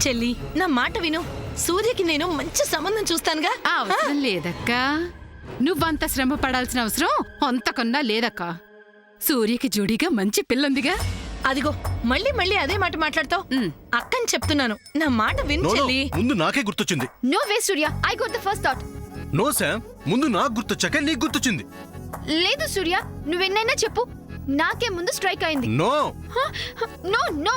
చెల్లి, నా మాట విను. సూర్యకి నేను మంచి సంబంధం చూస్తానుగా. అవసరం లేదక్కా, నువ్వంత శ్రమ పడాల్సిన అవసరం అంతకన్నా లేదక్కా. సూర్యకి జోడీగా మంచి పిల్లుందిగా. అదిగో మళ్ళీ మళ్ళీ అదే మాట మాట్లాడతావు. అక్కని చెప్తున్నాను, నా మాట విను చెల్లి. ముందు నాకే గుర్తొచ్చింది. No way Surya, I got the first thought. No Sam, ముందు నాకు గుర్తొచ్చాక నీకు గుర్తొచ్చింది. లేదు సూర్య, నువ్వెన్నైనా చెప్పు, నాకే ముందు స్ట్రైక్ అయింది. No no no.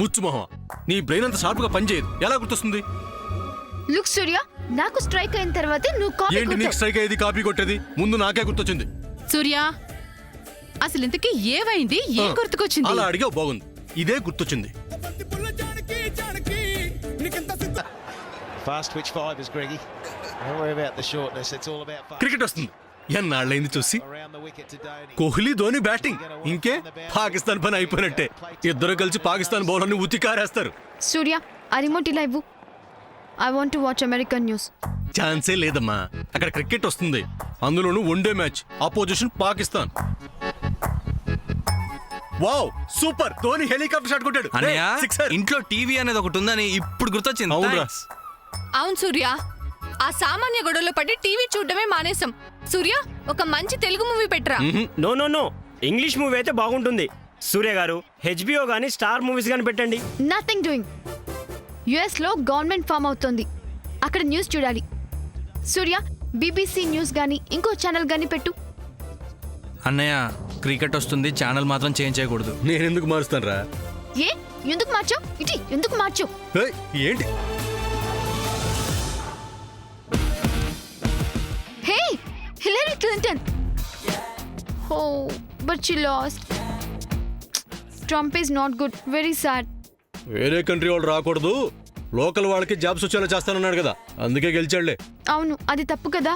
ముచ్చుమోహం, నీ బ్రెయిన్ అంత షార్ప్ గా పనిచేయదు. ఎలా గుర్తొస్తుంది? లుక్ సూర్య, నాకు స్ట్రైక్ అయిన తర్వాతే నువ్వు కాపీ ఏంటి నీకు స్ట్రైక్ అయ్యేది, కాపీ కొట్టేది? ముందు నాకే గుర్తొచ్చింది. సూర్య, అసలు ఇంతకీ ఏమైంది? ఏం గుర్తుకొచ్చింది? అలా అడిగావు, బాగుంది. ఇదే గుర్తొచ్చింది. క్రికెట్ వస్తుంది. ఎన్నాళ్ళైంది చూసి. కోహ్లీ, ధోని బ్యాటింగ్. ఇంకే పాకిస్తాన్ పని అయిపోయినట్టే. ఇద్దరు కలిసి పాకిస్తాన్ బౌలర్ని ఉతికారేస్తారు. సూర్య, ఆ రిమోట్ ఇలా ఇవ్వు. I want to watch American news. ఛాన్సే లేదమ్మా. అక్కడ క్రికెట్ వస్తుంది, అందులోనూ one day match. Opposition Pakistan. Wow, super! Dhoni helicopter shot కొట్టాడు. అన్నయ్య, సిక్సర్. ఇంట్లో టీవీ అనేది ఒకటి ఉందని ఇప్పుడు గుర్తొచ్చింది. అవునురా. అవును సూర్య, ఆ సామాన్య గొడవలో పడి టీవీ చూడడమే మానేసం. సూర్య, ఒక మంచి తెలుగు మూవీ పెట్టరా. No no no, English movie అయితే బాగుంటుంది. సూర్య గారు, హెచ్బిఓ గానీ స్టార్ మూవీస్ గానీ పెట్టండి. Nothing doing. యుఎస్ లో గవర్నమెంట్ ఫామ్ అవుతోంది, అక్కడ న్యూస్ చూడాలి. సూర్య, బీబీసీ న్యూస్ గానీ ఇంకో ఛానల్ గానీ పెట్టు. అన్నయ్య, క్రికెట్ వస్తుంది, ఛానల్ మాత్రం చేంజ్ చేయకూడదు. నేనెందుకు మారుస్తాను రా? ఏ, ఎందుకు మార్చావు? ఇటీ, ఎందుకు మార్చావు? ఏంటి? Hey, Hillary Clinton. Oh, but she lost. Trump is not good, very sad. వేరే కంట్రీ వాళ్ళు రాకూడదు, లోకల్ వాళ్ళకి జాబ్స్ వచ్చేలా చేస్తానన్నాడు కదా, అందుకే గెలిచాడులే. అవును, అది తప్పు కదా.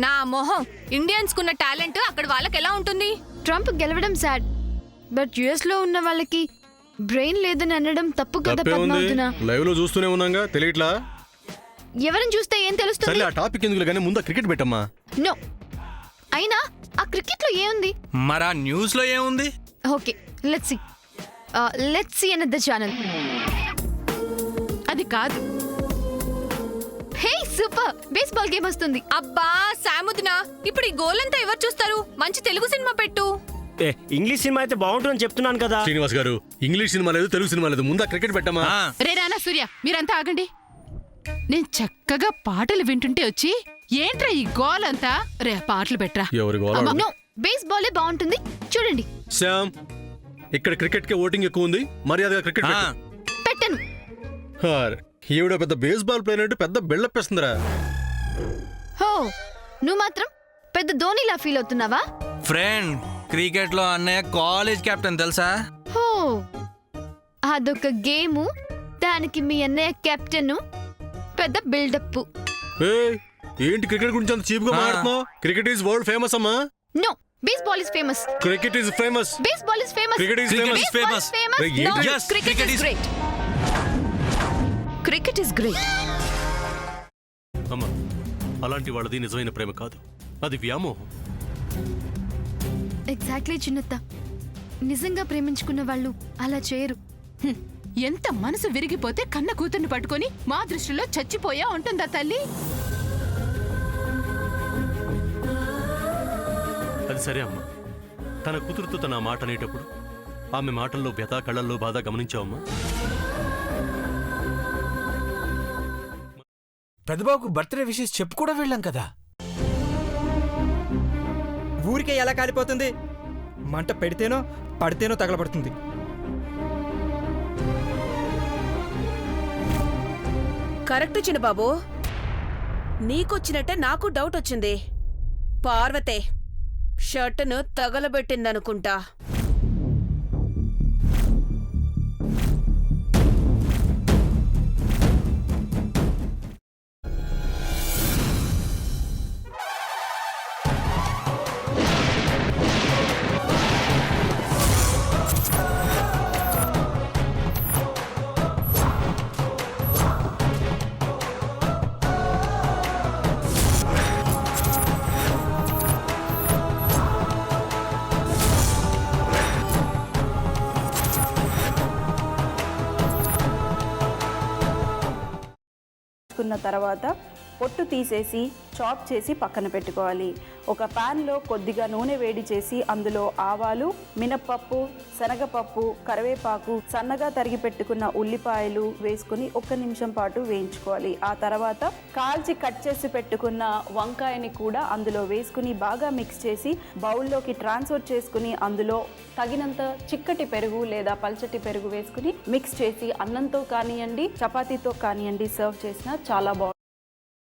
నా మొహం, ఇండియన్స్ కున్న టాలెంట్ అక్కడ వాళ్ళకి ఎలా ఉంటుంది? ట్రంప్ గెలవడం సాడ్, బట్ యుఎస్ లో ఉన్న వాళ్ళకి బ్రెయిన్ లేదని అనడం తప్పు కదా పద్మావతిన. లైవ్ లో చూస్తూనే ఉన్నాగా, తెలియట్లా? ఎవరిని చూస్తే ఏం తెలుస్తుంది? సరే, ఆ టాపిక్ ఎందుకు కానీ ముందు క్రికెట్ పెట్టమ్మా. నో, అయినా ఆ క్రికెట్ లో ఏముంది? మరా న్యూస్ లో ఏముంది? Okay, let's see another channel. అది కాదు. హే, సూపర్! బేస్బాల్ గేమ్ వస్తుంది. అబ్బా సాముదినా, ఇప్పుడు ఈ గోలంతా ఎవరు చూస్తారు? మంచి తెలుగు సినిమా పెట్టు. ఇంగ్లీష్ సినిమా అయితే బాగుంటుందని చెప్తున్నాను కదా. శ్రీనివాస్ గారు, ఇంగ్లీష్ సినిమా లేదు, తెలుగు సినిమా లేదు, ముందు క్రికెట్ పెట్టమ్మా. రే రానా సూర్య, మీరంతా ఆగండి. నేను చక్కగా పాటలు వింటుంటే వచ్చి ఏంట్రా ఈ గోల్ అంతా? రే, పాటలు పెట్టరా. ఎవరి గోల్? నో, బేస్బాలే బాగుంటుంది, చూడండి. శ్యామ్, ఇక్కడ క్రికెట్ కే ఓటింగ్ ఎక్కువ ఉంది, మర్యాదగా క్రికెట్ పెట్టను. ఈవిడ పెద్ద బేస్బాల్ ప్లేయర్ అంటే పెద్ద బిల్డప్ వేస్తుందిరా. హో, నువ్వు మాత్రం పెద్ద ధోనిలా ఫీల్ అవుతున్నావా? ఫ్రెండ్, క్రికెట్ లో అన్నయ్య కాలేజ్ కెప్టెన్ తెలుసా? హో, అదొక గేము, దానికి మీ అన్నయ్య కెప్టెన్, పెద్ద బిల్డప్. ఏంటి క్రికెట్ గురించి అంత చీప్ గా మాట్లాడుతున్నావు? క్రికెట్ ఈజ్ వరల్డ్ ఫేమస్ అమ్మా. No, baseball is famous. Cricket is famous. Baseball is famous. Cricket is Cricket famous. is famous. No, Yes, cricket cricket is is- great. Cricket is great. అమ్మా, అలాంటి వాళ్ళది నిజమైన ప్రేమ కాదు, అది వ్యామోహం. ఎగ్జాక్ట్లీ చిన్నత్త, నిజంగా ప్రేమించుకున్న వాళ్ళు అలా చేయరు. ఎంత మనసు విరిగిపోతే కన్న కూతుర్ని పట్టుకొని మా దృష్టిలో చచ్చిపోయా ఉంటుందా తల్లి? అది సరే అమ్మా, తన కూతురుతో తన మాట అనేటప్పుడు ఆమె మాటల్లో వ్యథ, కళ్ళల్లో బాధ గమనించావమ్మా? పెద్దబాబుకు బర్త్డే విషెస్ చెప్పు కూడా వెళ్ళాం కదా. ఊరికే ఎలా కాలిపోతుంది? మంట పెడితేనో పడితేనో తగలబడుతుంది. కరెక్ట్ చిన్నబాబు, నీకొచ్చినట్టే నాకు డౌట్ వచ్చింది. పార్వతే షర్టును తగలబెట్టిందనుకుంటా. తీసుకున్న తర్వాత పొట్టు తీసేసి చాప్ చేసి పక్కన పెట్టుకోవాలి. ఒక ప్యాన్లో కొద్దిగా నూనె వేడి చేసి అందులో ఆవాలు, మినప్పప్పు, శనగపప్పు, కరివేపాకు, సన్నగా తరిగి పెట్టుకున్న ఉల్లిపాయలు వేసుకుని 1 నిమిషం పాటు వేయించుకోవాలి. ఆ తర్వాత కాల్చి కట్ చేసి పెట్టుకున్న వంకాయని కూడా అందులో వేసుకుని బాగా మిక్స్ చేసి బౌల్లోకి ట్రాన్స్ఫర్ చేసుకుని అందులో తగినంత చిక్కటి పెరుగు లేదా పల్చటి పెరుగు వేసుకుని మిక్స్ చేసి అన్నంతో కానివ్వండి, చపాతీతో కానివ్వండి సర్వ్ చేసినా చాలా బాగుంటుంది.